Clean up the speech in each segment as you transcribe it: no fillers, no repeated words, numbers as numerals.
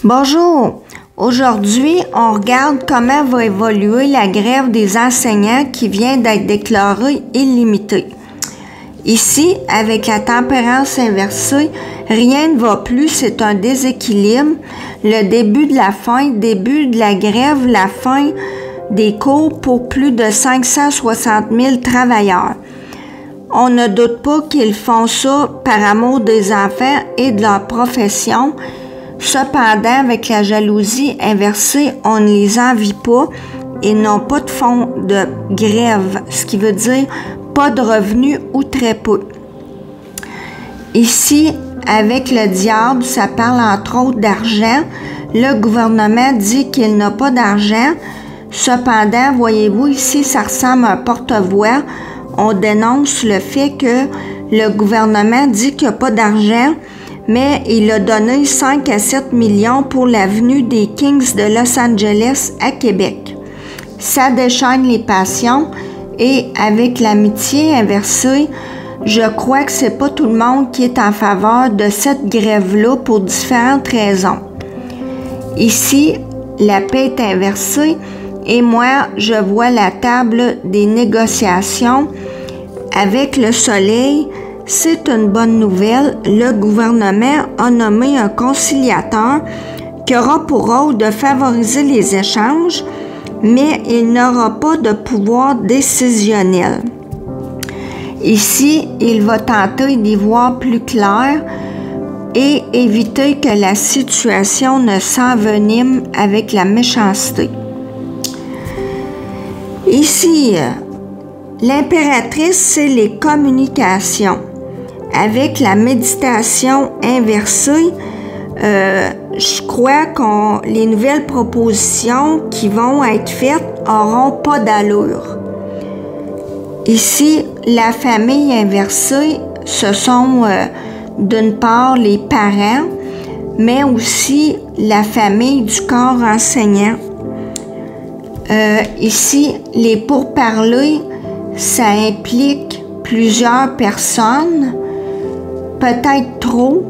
Bonjour, aujourd'hui on regarde comment va évoluer la grève des enseignants qui vient d'être déclarée illimitée. Ici, avec la tempérance inversée, rien ne va plus, c'est un déséquilibre. Le début de la grève, la fin des cours pour plus de 560 000 travailleurs. On ne doute pas qu'ils font ça par amour des enfants et de leur profession. Cependant, avec la jalousie inversée, on ne les envie pas et n'ont pas de fonds de grève, ce qui veut dire pas de revenus ou très peu. Ici, avec le diable, ça parle entre autres d'argent. Le gouvernement dit qu'il n'a pas d'argent. Cependant, voyez-vous, ici, ça ressemble à un porte-voix. On dénonce le fait que le gouvernement dit qu'il n'y a pas d'argent, mais il a donné 5 à 7 millions pour l'avenue des Kings de Los Angeles à Québec. Ça déchaîne les passions et avec l'amitié inversée, je crois que c'est pas tout le monde qui est en faveur de cette grève-là pour différentes raisons. Ici, la paix est inversée et moi, je vois la table des négociations avec le soleil. C'est une bonne nouvelle. Le gouvernement a nommé un conciliateur qui aura pour rôle de favoriser les échanges, mais il n'aura pas de pouvoir décisionnel. Ici, il va tenter d'y voir plus clair et éviter que la situation ne s'envenime avec la méchanceté. Ici, l'impératrice, c'est les communications. Avec la méditation inversée, je crois que les nouvelles propositions qui vont être faites n'auront pas d'allure. Ici, la famille inversée, ce sont d'une part les parents, mais aussi la famille du corps enseignant. Ici, les pourparlers, ça implique plusieurs personnes, peut-être trop,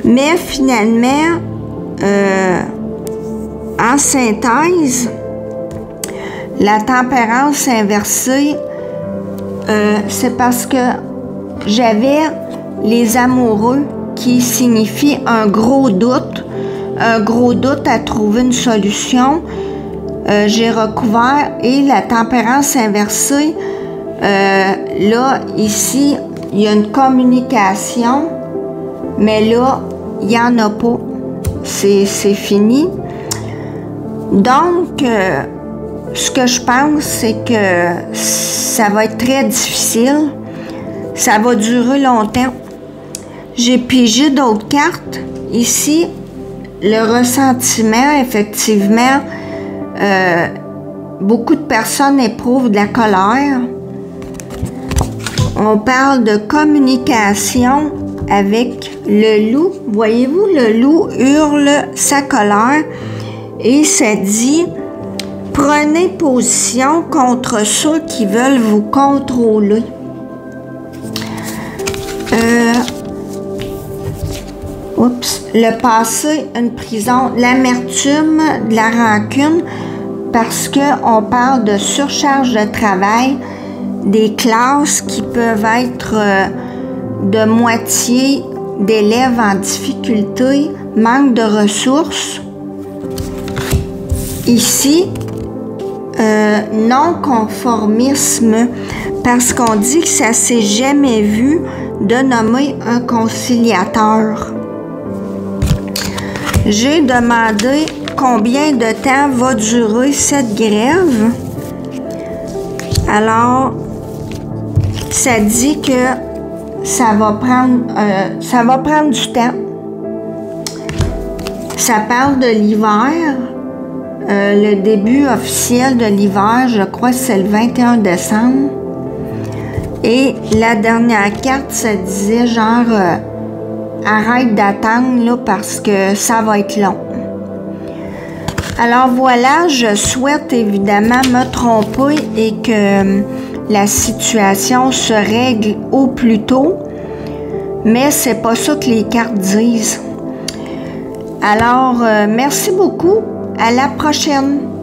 mais finalement, en synthèse, la tempérance inversée, c'est parce que j'avais les amoureux qui signifie un gros doute à trouver une solution. J'ai recouvert et la tempérance inversée, là, ici, il y a une communication, mais là, il n'y en a pas. C'est fini. Donc, ce que je pense, c'est que ça va être très difficile. Ça va durer longtemps. J'ai pigé d'autres cartes. Ici, le ressentiment, effectivement, beaucoup de personnes éprouvent de la colère. On parle de communication avec le loup. Voyez-vous, le loup hurle sa colère et ça dit « Prenez position contre ceux qui veulent vous contrôler ». Le passé, une prison, l'amertume, de la rancune, parce qu'on parle de surcharge de travail, des classes qui peuvent être de moitié d'élèves en difficulté, manque de ressources. Ici, non-conformisme, parce qu'on dit que ça ne s'est jamais vu de nommer un conciliateur. J'ai demandé combien de temps va durer cette grève. Alors, ça dit que ça va prendre du temps. Ça parle de l'hiver. Le début officiel de l'hiver, je crois que c'est le 21 décembre. Et la dernière carte, ça disait genre arrête d'attendre là parce que ça va être long. Alors voilà, je souhaite évidemment me tromper et que la situation se règle au plus tôt, mais c'est pas ça que les cartes disent. Alors, merci beaucoup. À la prochaine.